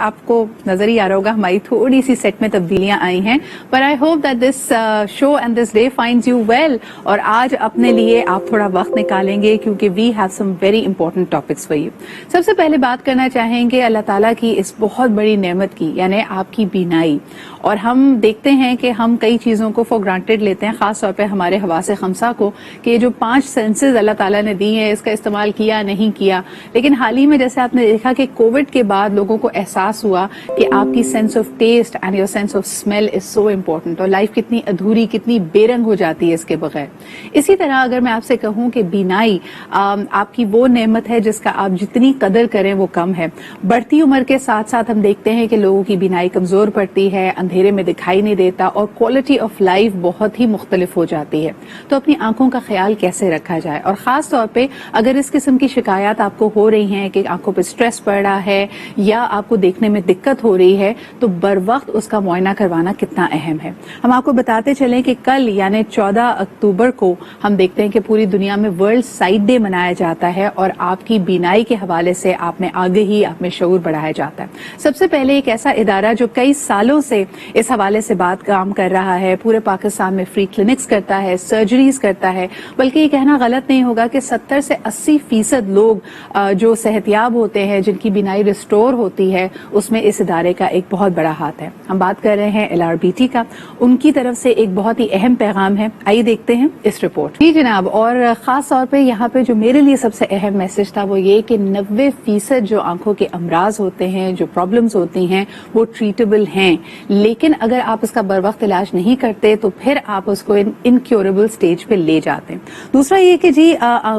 آپ کو نظر ہی آ رہا ہوگا ہماری تھوڑی سی سیٹ میں تبدیلیاں آئی ہیں, پر I hope that this show and this day finds you well. اور آج اپنے لیے آپ تھوڑا وقت نکالیں گے کیونکہ we have some very important topics for you. سب سے پہلے بات کرنا چاہیں گے اللہ تعالیٰ کی اس بہت بڑی نعمت کی, یعنی آپ کی بینائی. اور ہم دیکھتے ہیں کہ ہم کئی چیزوں کو فار گرانٹیڈ لیتے ہیں, خاص طور پہ ہمارے حواس خمسہ کو, کہ یہ جو 5 سینسز اللہ تعالیٰ نے دی ہیں اس کا استعمال کیا نہیں کیا. لیکن حال ہی میں جیسے آپ نے دیکھا کہ کووڈ کے بعد لوگوں کو احساس ہوا کہ آپ کی sense of test and your sense of smell is so important, اور لائف کتنی ادھوری, کتنی بے رنگ ہو جاتی ہے اس کے بغیر. اسی طرح اگر میں آپ سے کہوں کہ بینائی آپ کی وہ نعمت ہے جس کا آپ جتنی قدر کریں وہ کم ہے. بڑھتی عمر کے ساتھ ساتھ ہم دیکھتے ہیں کہ لوگوں کی بینائی کمزور پڑتی ہے, اندھیرے میں دکھائی نہیں دیتا, اور کوالٹی آف لائف بہت ہی مختلف ہو جاتی ہے. تو اپنی آنکھوں کا خیال کیسے رکھا جائے, اور خاص طور پہ اگر اس قسم کی شکایات آپ کو ہو رہی ہیں کہ آنکھوں پہ اسٹریس پڑ رہا ہے یا آپ کو دیکھنے میں دقت ہو رہی ہے, تو بر وقت اس کا معائنہ کروانا کتنا اہم ہے. ہم آپ کو بتاتے چلیں کہ کل یعنی 14 اکتوبر کو ہم دیکھتے ہیں کہ پوری دنیا میں ورلڈ سائٹ ڈے منایا جاتا ہے, اور آپ کی بینائی کے حوالے سے آپ میں آگہی, آپ میں شعور بڑھایا جاتا ہے. سب سے پہلے ایک ایسا ادارہ جو کئی سالوں سے اس حوالے سے بات کام کر رہا ہے, پورے پاکستان میں فری کلینکس کرتا ہے, سرجریز کرتا ہے, بلکہ یہ کہنا غلط نہیں ہوگا کہ 70 سے 80% لوگ جو صحت یاب ہوتے ہیں, جن کی بینائی ریسٹور ہوتی ہے, اس میں اس ادارے کا ایک بہت بڑا ہاتھ ہے. ہم بات کر رہے ہیں LRBT کا. ان کی طرف سے ایک بہت ہی اہم پیغام ہے, آئیے دیکھتے ہیں اس رپورٹ. جی جناب, اور خاص طور پہ یہاں پہ جو میرے لیے سب سے اہم میسج تھا وہ یہ کہ 90% جو آنکھوں کے امراض ہوتے ہیں, جو پرابلمز ہوتی ہیں, وہ ٹریٹیبل ہیں, لیکن اگر آپ اس کا بر وقت علاج نہیں کرتے تو پھر آپ اس کو انکیوریبل سٹیج پہ لے جاتے ہیں. دوسرا یہ کہ جی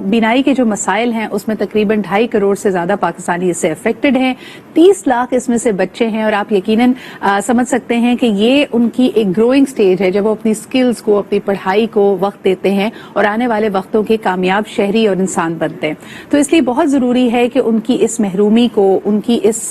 بینائی کے جو مسائل ہیں اس میں تقریباً 2.5 کروڑ سے زیادہ پاکستانی اس سے افیکٹڈ ہیں, 30 لاکھ اس میں سے بچے ہیں, اور آپ یقیناً سمجھ سکتے ہیں کہ یہ ان کی ایک گروئنگ سٹیج ہے جب وہ اپنی سکلز کو, اپنی پڑھائی کو وقت دیتے ہیں اور آنے والے وقتوں کے کامیاب شہری اور انسان بنتے ہیں. تو اس لیے بہت ضروری ہے کہ ان کی اس محرومی کو, ان کی اس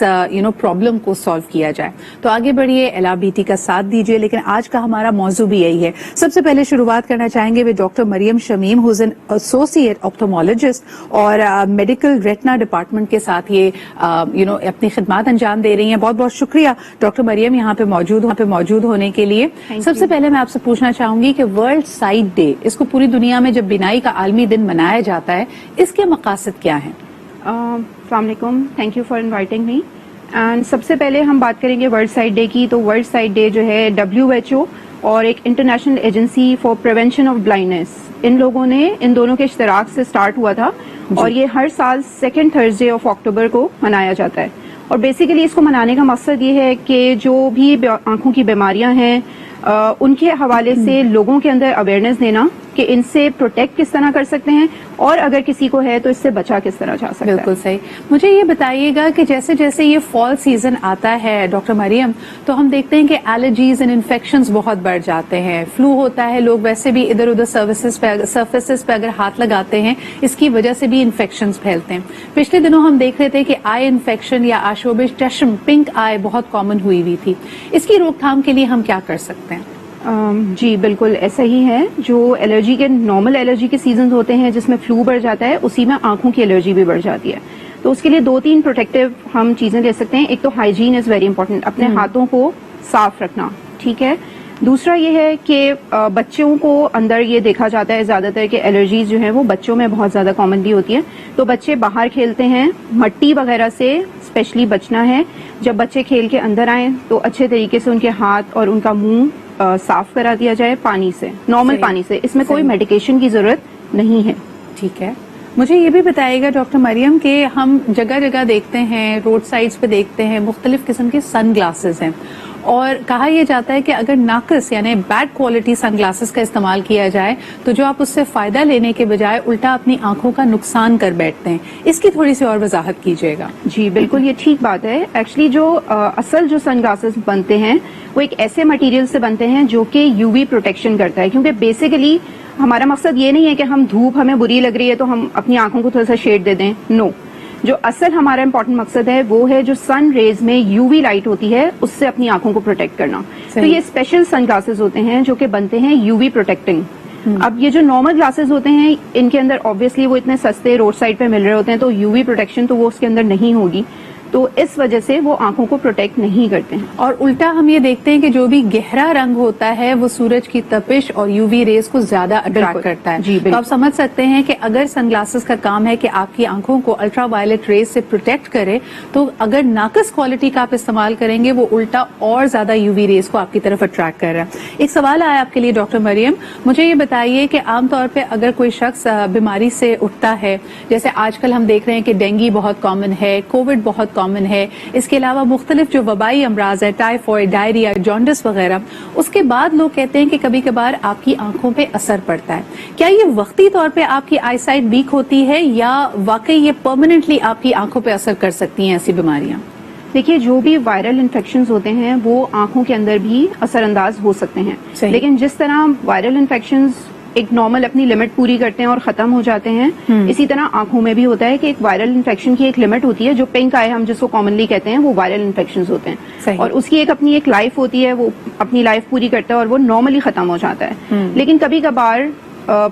پرابلم کو سالو کیا جائے. تو آگے بڑھیے, LRBT کا ساتھ دیجیے. لیکن آج کا ہمارا موضوع بھی یہی ہے. سب سے پہلے شروعات کرنا چاہیں گے doctor Maryam Shamim, who's an associate ophthalmologist اور میڈیکل ریٹنا ڈپارٹمنٹ کے ساتھ یہ اپنی خدمات انجام دے رہی ہیں. بہت بہت شکریہ ڈاکٹر مریم یہاں پہ موجود ہونے کے لیے. سب سے پہلے میں آپ سے پوچھنا چاہوں گی کہ ورلڈ سائٹ ڈے, اس کو پوری دنیا میں جب بینائی کا عالمی دن منایا جاتا ہے, اس کے مقاصد کیا ہیں؟ السلام علیکم, thank you for inviting me. And سب سے پہلے ہم بات کریں گے ورلڈ سائٹ ڈے کی. تو ورلڈ سائٹ ڈے جو ہے WHO اور ایک international agency for prevention of blindness, ان لوگوں نے, ان دونوں کے اشتراک سے سٹارٹ ہوا تھا, اور یہ ہر سال 2nd تھرسڈے آف اکتوبر کو منایا جاتا ہے. اور بیسیکلی اس کو منانے کا مقصد یہ ہے کہ جو بھی آنکھوں کی بیماریاں ہیں ان کے حوالے سے لوگوں کے اندر اویئرنیس دینا کہ ان سے پروٹیکٹ کس طرح کر سکتے ہیں, اور اگر کسی کو ہے تو اس سے بچا کس طرح جا سکتا ہے. بالکل صحیح. مجھے یہ بتائیے گا کہ جیسے جیسے یہ فال سیزن آتا ہے ڈاکٹر مریم, تو ہم دیکھتے ہیں کہ الرجیز اینڈ انفیکشنز بہت بڑھ جاتے ہیں, فلو ہوتا ہے, لوگ ویسے بھی ادھر ادھر سرفیسز پہ اگر ہاتھ لگاتے ہیں اس کی وجہ سے بھی انفیکشنز پھیلتے ہیں. پچھلے دنوں ہم دیکھ رہے تھے کہ آئی انفیکشن یا آشوبش چشم, پنک آئی بہت کامن ہوئی تھی. اس کی روک تھام کے لیے ہم کیا کر سکتے ہیں؟ جی بالکل ایسا ہی ہے. جو الرجی کے نارمل الرجی کے سیزنز ہوتے ہیں جس میں فلو بڑھ جاتا ہے, اسی میں آنکھوں کی الرجی بھی بڑھ جاتی ہے. تو اس کے لیے 2-3 پروٹیکٹیو ہم چیزیں لے سکتے ہیں. ایک تو ہائیجین از ویری امپورٹنٹ, اپنے ہاتھوں کو صاف رکھنا, ٹھیک ہے. دوسرا یہ ہے کہ بچوں کو اندر یہ دیکھا جاتا ہے زیادہ تر کہ الرجیز جو ہیں وہ بچوں میں بہت زیادہ کامنلی ہوتی ہیں. تو بچے باہر کھیلتے ہیں, مٹی وغیرہ سے اسپیشلی بچنا ہے. جب بچے کھیل کے اندر آئیں تو اچھے طریقے سے ان کے ہاتھ اور ان کا منہ صاف کرا دیا جائے پانی سے, نارمل پانی سے. اس میں کوئی میڈیکیشن کی ضرورت نہیں ہے. ٹھیک ہے. مجھے یہ بھی بتائیے گا ڈاکٹر مریم کہ ہم جگہ جگہ دیکھتے ہیں, روڈ سائڈز پہ دیکھتے ہیں مختلف قسم کے سن گلاسز ہیں, اور کہا یہ جاتا ہے کہ اگر ناقص یعنی بیڈ کوالٹی سن گلاسز کا استعمال کیا جائے تو جو آپ اس سے فائدہ لینے کے بجائے الٹا اپنی آنکھوں کا نقصان کر بیٹھتے ہیں. اس کی تھوڑی سی اور وضاحت کیجیے گا. جی بالکل, یہ ٹھیک بات ہے. ایکچولی جو اصل جو سن گلاسز بنتے ہیں وہ ایک ایسے مٹیریل سے بنتے ہیں جو کہ UV پروٹیکشن کرتا ہے. کیونکہ بیسیکلی ہمارا مقصد یہ نہیں ہے کہ ہم دھوپ ہمیں بری لگ رہی ہے تو ہم اپنی آنکھوں کو تھوڑا سا شیڈ دے دیں. نو, جو اصل ہمارا امپورٹنٹ مقصد ہے وہ ہے جو سن ریز میں UV لائٹ ہوتی ہے اس سے اپنی آنکھوں کو پروٹیکٹ کرنا. تو یہ اسپیشل سن گلاسز ہوتے ہیں جو کہ بنتے ہیں UV پروٹیکٹنگ. اب یہ جو نارمل گلاسز ہوتے ہیں ان کے اندر آبویسلی وہ اتنے سستے روڈ سائڈ پہ مل رہے ہوتے ہیں تو UV پروٹیکشن تو وہ اس کے اندر نہیں ہوگی. تو اس وجہ سے وہ آنکھوں کو پروٹیکٹ نہیں کرتے ہیں. اور الٹا ہم یہ دیکھتے ہیں کہ جو بھی گہرا رنگ ہوتا ہے وہ سورج کی تپش اور یو وی ریز کو زیادہ اٹریکٹ کرتا ہے. جی تو آپ سمجھ سکتے ہیں کہ اگر سن گلاسز کا کام ہے کہ آپ کی آنکھوں کو الٹرا وائلٹ ریز سے پروٹیکٹ کرے، تو اگر ناقص کوالٹی کا آپ استعمال کریں گے وہ الٹا اور زیادہ یو وی ریز کو آپ کی طرف اٹریکٹ کر رہا ہے. ایک سوال آیا آپ کے لیے ڈاکٹر مریم، مجھے یہ بتائیے کہ عام طور پہ اگر کوئی شخص بیماری سے اٹھتا ہے، جیسے آج کل ہم دیکھ رہے ہیں کہ ڈینگی بہت کامن ہے، کووڈ بہت کامن ہے، اس کے علاوہ مختلف جو وبائی امراض ہے، ٹائیفائڈ، ڈائریا، جانڈس وغیرہ، اس کے بعد لوگ کہتے ہیں کہ کبھی کبھار آپ کی آنکھوں پہ اثر پڑتا ہے. کیا یہ وقتی طور پہ آپ کی آئی سائٹ ویک ہوتی ہے یا واقعی یہ پرماننٹلی آپ کی آنکھوں پہ اثر کر سکتی ہیں ایسی بیماریاں؟ دیکھیے، جو بھی وائرل انفیکشنز ہوتے ہیں وہ آنکھوں کے اندر بھی اثر انداز ہو سکتے ہیں. لیکن جس طرح وائرل انفیکشنز ایک نارمل اپنی لمٹ پوری کرتے ہیں اور ختم ہو جاتے ہیں، اسی طرح آنکھوں میں بھی ہوتا ہے کہ ایک وائرل انفیکشن کی ایک لمٹ ہوتی ہے. جو پنک آئے ہم جس کو کامنلی کہتے ہیں وہ وائرل انفیکشنز ہوتے ہیں، اور اس کی اپنی ایک لائف ہوتی ہے، وہ اپنی لائف پوری کرتا ہے اور وہ نارملی ختم ہو جاتا ہے. لیکن کبھی کبھار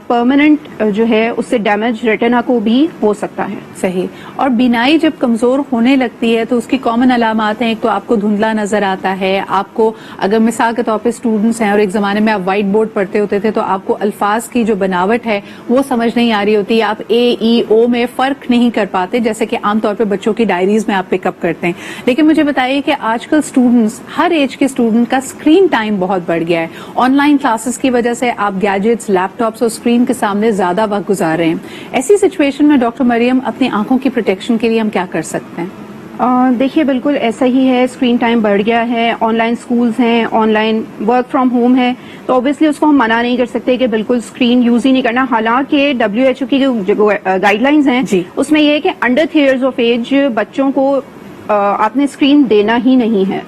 پرماننٹ جو ہے اس سے ڈیمیج ریٹنا کو بھی ہو سکتا ہے. صحیح. اور بینائی جب کمزور ہونے لگتی ہے تو اس کی کامن علامات ہیں، ایک تو آپ کو دھندلا نظر آتا ہے، آپ کو اگر مثال کے طور پہ اسٹوڈنٹس ہیں اور ایک زمانے میں آپ وائٹ بورڈ پڑھتے ہوتے تھے تو آپ کو الفاظ کی جو بناوٹ ہے وہ سمجھ نہیں آ رہی ہوتی، آپ اے ای او میں فرق نہیں کر پاتے جیسے کہ عام طور پہ بچوں کی ڈائریز میں آپ پک اپ کرتے ہیں. لیکن مجھے بتائیے کہ آج کل اسٹوڈنٹس، ہر ایج کے اسٹوڈنٹ کا اسکرین ٹائم بہت بڑھ گیا ہے. آن لائن کلاسز کی وجہ سے آپ گیجٹس، لیپ ٹاپس اور اسکرین کے سامنے زیادہ وقت گزار رہے ہیں. ایسی سچویشن میں ڈاکٹر مریم اپنی آنکھوں کی پروٹیکشن کے لیے ہم کیا کر سکتے ہیں؟ دیکھیے، بالکل ایسا ہی ہے. اسکرین ٹائم بڑھ گیا ہے، آن لائن اسکولز ہیں، on line work from home ہے، تو اوبیسلی اس کو ہم منع نہیں کر سکتے کہ بالکل اسکرین یوز ہی نہیں کرنا. حالانکہ WHO کی جو گائیڈ لائنز ہیں اس میں یہ ہے کہ انڈر 3 ایئرز آف ایج بچوں کو آپ نے اسکرین دینا ہی نہیں ہے.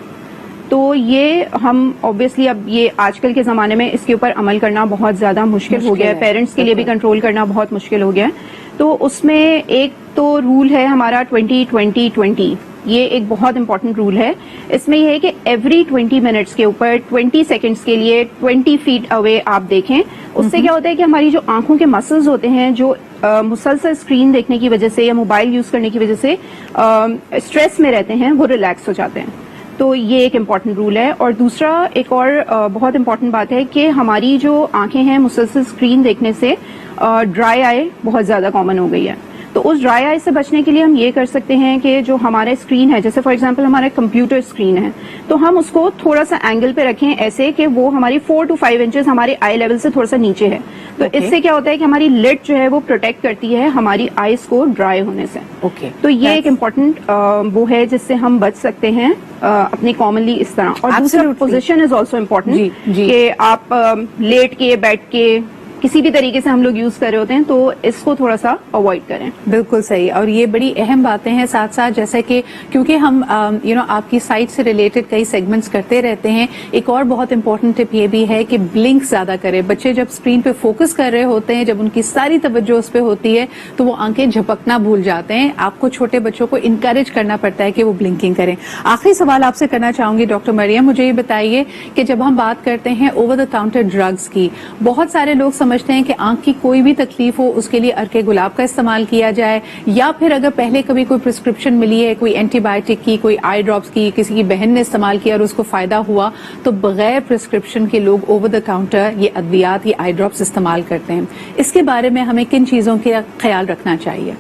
تو یہ ہم اوبیسلی اب یہ آج کل کے زمانے میں اس کے اوپر عمل کرنا بہت زیادہ مشکل ہو گیا ہے. پیرنٹس کے لیے بھی کنٹرول کرنا بہت مشکل ہو گیا ہے. تو اس میں ایک تو رول ہے ہمارا 20-20-20. یہ ایک بہت امپورٹنٹ رول ہے. اس میں یہ ہے کہ ایوری 20 منٹس کے اوپر 20 سیکنڈز کے لیے 20 فیٹ اوے آپ دیکھیں. اس سے کیا ہوتا ہے کہ ہماری جو آنکھوں کے مسلز ہوتے ہیں جو مسلسل اسکرین دیکھنے کی وجہ سے یا موبائل یوز کرنے کی وجہ سے اسٹریس میں رہتے ہیں، وہ ریلیکس ہو جاتے ہیں. تو یہ ایک امپورٹنٹ رول ہے. اور دوسرا ایک اور بہت امپورٹنٹ بات ہے کہ ہماری جو آنکھیں ہیں مسلسل اسکرین دیکھنے سے ڈرائی آئی بہت زیادہ کامن ہو گئی ہے. تو اس ڈرائی آئی سے بچنے کے لیے ہم یہ کر سکتے ہیں کہ جو ہمارا اسکرین ہے، جیسے فار ایگزامپل ہمارا کمپیوٹر اسکرین ہے، تو ہم اس کو تھوڑا سا اینگل پہ رکھیں ایسے کہ وہ ہماری 4 to 5 انچز ہمارے آئی لیول سے تھوڑا سا نیچے ہے. تو اس سے کیا ہوتا ہے کہ ہماری لڈ جو ہے وہ پروٹیکٹ کرتی ہے ہماری آئیز کو ڈرائی ہونے سے. تو یہ ایک امپورٹنٹ وہ ہے جس سے ہم بچ سکتے ہیں اپنی کامنلی اس طرح. اور دوسرا پوزیشن از آلسو امپورٹنٹ کہ آپ لیٹ کے بیٹھ کے کسی بھی طریقے سے ہم لوگ یوز کر رہے ہوتے ہیں تو اس کو تھوڑا سا اوائڈ کریں. بالکل صحیح. اور یہ بڑی اہم باتیں ہیں ساتھ ساتھ، جیسے کہ کیونکہ ہم آپ کی سائٹ سے ریلیٹڈ کئی سیگمنٹس کرتے رہتے ہیں. ایک اور بہت امپورٹنٹ ٹپ یہ بھی ہے کہ بلنک زیادہ کریں. بچے جب اسکرین پہ فوکس کر رہے ہوتے ہیں، جب ان کی ساری توجہ اس پہ ہوتی ہے تو وہ آنکھیں جھپکنا بھول جاتے ہیں. آپ کو چھوٹے بچوں کو انکریج کرنا پڑتا ہے کہ وہ بلنکنگ کریں. آخری سوال آپ سے کرنا چاہوں گی ڈاکٹر مریم، مجھے یہ بتائیے کہ جب ہم بات کرتے ہیں اوور دا کاؤنٹر ڈرگس کی، بہت سارے لوگ سمجھتے ہیں کہ آنکھ کی کوئی بھی تکلیف ہو اس کے لیے ارکے گلاب کا استعمال کیا جائے، یا پھر اگر پہلے کبھی کوئی پرسکرپشن ملی ہے، کوئی اینٹی بایوٹک کی، کوئی آئی ڈراپس کی، کسی کی بہن نے استعمال کیا اور اس کو فائدہ ہوا، تو بغیر پرسکرپشن کے لوگ اوور دا کاؤنٹر یہ ادویات، یہ آئی ڈراپس استعمال کرتے ہیں. اس کے بارے میں ہمیں کن چیزوں کا خیال رکھنا چاہیے؟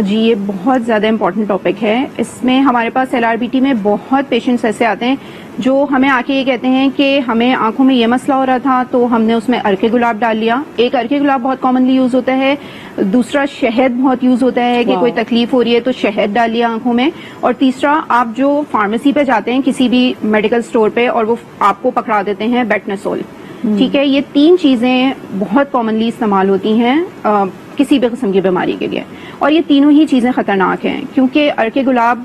جی، یہ بہت زیادہ امپورٹنٹ ٹاپک ہے. اس میں ہمارے پاس LRBT میں بہت پیشنٹس ایسے آتے ہیں جو ہمیں آ کے یہ کہتے ہیں کہ ہمیں آنکھوں میں یہ مسئلہ ہو رہا تھا تو ہم نے اس میں ارکے گلاب ڈال لیا. ایک ارکے گلاب بہت کامنلی یوز ہوتا ہے، دوسرا شہد بہت یوز ہوتا ہے کہ کوئی تکلیف ہو رہی ہے تو شہد ڈال لیا آنکھوں میں، اور تیسرا آپ جو فارمیسی پہ جاتے ہیں کسی بھی میڈیکل اسٹور پہ اور وہ آپ کو پکڑا دیتے ہیں بیٹنسول. ٹھیک ہے، یہ 3 چیزیں بہت کامنلی استعمال ہوتی ہیں کسی بھی قسم کی بیماری کے لیے، اور یہ تینوں ہی چیزیں خطرناک ہیں کیونکہ ارکے گلاب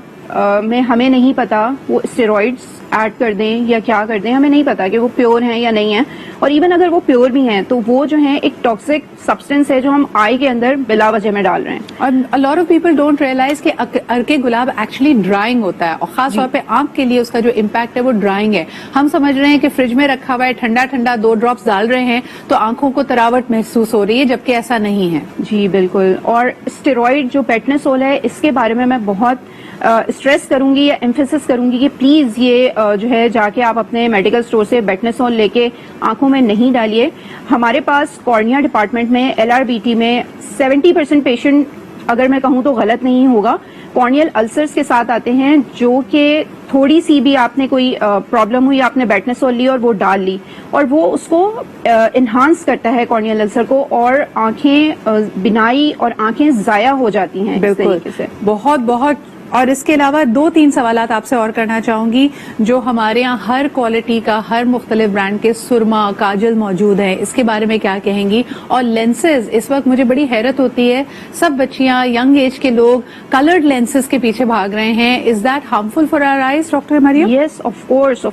میں ہمیں نہیں پتا وہ اسٹیرائڈز ایڈ کر دیں یا کیا کر دیں, ہمیں نہیں پتا کہ وہ پیور ہیں یا نہیں ہیں. اور ایون اگر وہ پیور بھی ہیں تو وہ جو ہیں ایک ٹاکسک سبسٹینس ہے جو ہم آئی کے اندر بلا وجہ میں ڈال رہے ہیں. اور a lot of people don't realize کہ عرق گلاب ایکچولی ڈرائنگ ہوتا ہے, اور خاص طور پہ آنکھ کے لیے اس کا جو امپیکٹ ہے وہ ڈرائنگ ہے. ہم سمجھ رہے ہیں کہ فریج میں رکھا ہوا ہے, ٹھنڈا ٹھنڈا 2 ڈراپس ڈال رہے ہیں تو آنکھوں کو تراوٹ محسوس ہو رہی ہے, جبکہ ایسا نہیں ہے. جی بالکل. اور اسٹیرائڈ جو پیٹنسول ہے اس کے بارے میں بہت اسٹریس کروں گی یا ایمفیسس کروں گی کہ پلیز یہ جو ہے جا کے آپ اپنے میڈیکل اسٹور سے بیٹنسول لے کے آنکھوں میں نہیں ڈالیے. ہمارے پاس کارنیا ڈپارٹمنٹ میں LRBT میں 70% پیشنٹ, اگر میں کہوں تو غلط نہیں ہوگا, کارنیل السرز کے ساتھ آتے ہیں جو کہ تھوڑی سی بھی آپ نے کوئی پرابلم ہوئی, آپ نے بیٹنسول لی اور وہ ڈال لی, اور وہ اس کو انہانس کرتا ہے کارنیل السر کو, اور آنکھیں بینائی اور آنکھیں ضائع ہو جاتی ہیں اس طریقے سے. بہت بہت. اور اس کے علاوہ 2-3 سوالات آپ سے اور کرنا چاہوں گی. جو ہمارے ہاں ہر کوالٹی کا, ہر مختلف برانڈ کے سرما, کاجل موجود ہیں, اس کے بارے میں کیا کہیں گی؟ اور لینسز, اس وقت مجھے بڑی حیرت ہوتی ہے, سب بچیاں, ینگ ایج کے لوگ کلرڈ لینسز کے پیچھے بھاگ رہے ہیں. Is that harmful for our eyes doctor Maryam? Yes, of course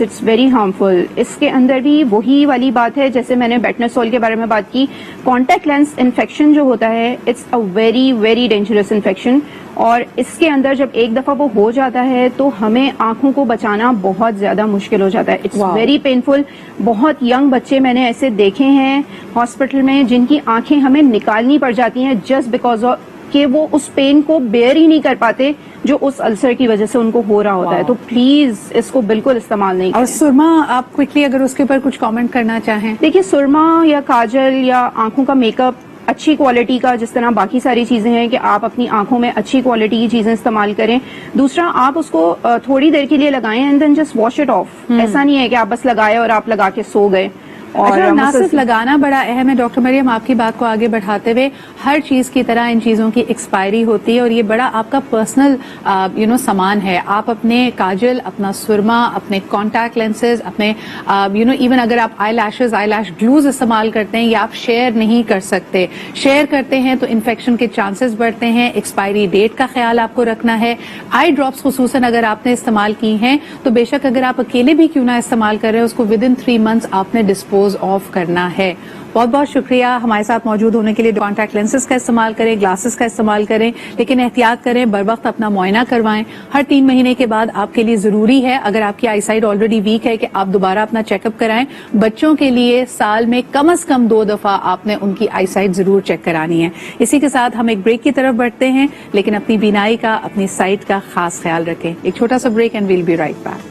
it's very harmful. اس کے اندر بھی وہی والی بات ہے جیسے میں نے بیٹنسول کے بارے میں بات کی. کانٹیکٹ لینس انفیکشن جو ہوتا ہے it's a very very dangerous infection, اور اس کے اندر جب ایک دفعہ وہ ہو جاتا ہے تو ہمیں آنکھوں کو بچانا بہت زیادہ مشکل ہو جاتا ہے. It's very painful. بہت ینگ بچے میں نے ایسے دیکھے ہیں ہاسپٹل میں جن کی آنکھیں ہمیں نکالنی پڑ جاتی ہیں جسٹ بیکاز آف کہ وہ اس پین کو بیئر ہی نہیں کر پاتے جو اس السر کی وجہ سے ان کو ہو رہا ہوتا ہے. تو پلیز اس کو بالکل استعمال نہیں کریں. اور سرما, آپ کوئکلی اگر اس کے اوپر کچھ کامنٹ کرنا چاہیں. دیکھیے, سرما یا کاجل یا آنکھوں کا میک اپ اچھی کوالٹی کا, جس طرح باقی ساری چیزیں ہیں کہ آپ اپنی آنکھوں میں اچھی کوالٹی کی چیزیں استعمال کریں. دوسرا, آپ اس کو تھوڑی دیر کے لیے لگائیں and then just wash it off. ایسا نہیں ہے کہ آپ بس لگائے اور آپ لگا کے سو گئے. اور نہ صرف لگانا بڑا اہم ہے ڈاکٹر مریم, آپ کی بات کو آگے بڑھاتے ہوئے, ہر چیز کی طرح ان چیزوں کی ایکسپائری ہوتی ہے, اور یہ بڑا آپ کا پرسنل سامان ہے. آپ اپنے کاجل, اپنا سرما, اپنے کانٹیکٹ لینسز, اپنے ایون اگر آپ آئی لیشز, آئی لیش گلوز استعمال کرتے ہیں, یہ آپ شیئر نہیں کر سکتے. شیئر کرتے ہیں تو انفیکشن کے چانسز بڑھتے ہیں. ایکسپائری ڈیٹ کا خیال آپ کو رکھنا ہے. آئی ڈراپس خصوصاً اگر آپ نے استعمال کی ہیں تو بے شک اگر آپ اکیلے بھی کیوں نہ استعمال کر رہے ہیں, اس کو ود ان 3 months آپ نے ڈسپوز آف کرنا ہے. بہت بہت شکریہ ہمارے ساتھ موجود ہونے کے لیے. کانٹیکٹ لینسز کا استعمال کریں, گلاسز کا استعمال کریں, لیکن احتیاط کریں, بر وقت اپنا معائنہ کروائیں. ہر 3 مہینے کے بعد آپ کے لیے ضروری ہے, اگر آپ کی آئی سائٹ آلریڈی ویک ہے, کہ آپ دوبارہ اپنا چیک اپ کرائیں. بچوں کے لیے سال میں کم از کم 2 دفعہ آپ نے ان کی آئی سائٹ ضرور چیک کرانی ہے. اسی کے ساتھ ہم ایک بریک کی طرف بڑھتے ہیں, لیکن اپنی بینائی کا, اپنی سائٹ کا خاص خیال رکھیں. ایک چھوٹا سا break and we'll be right back.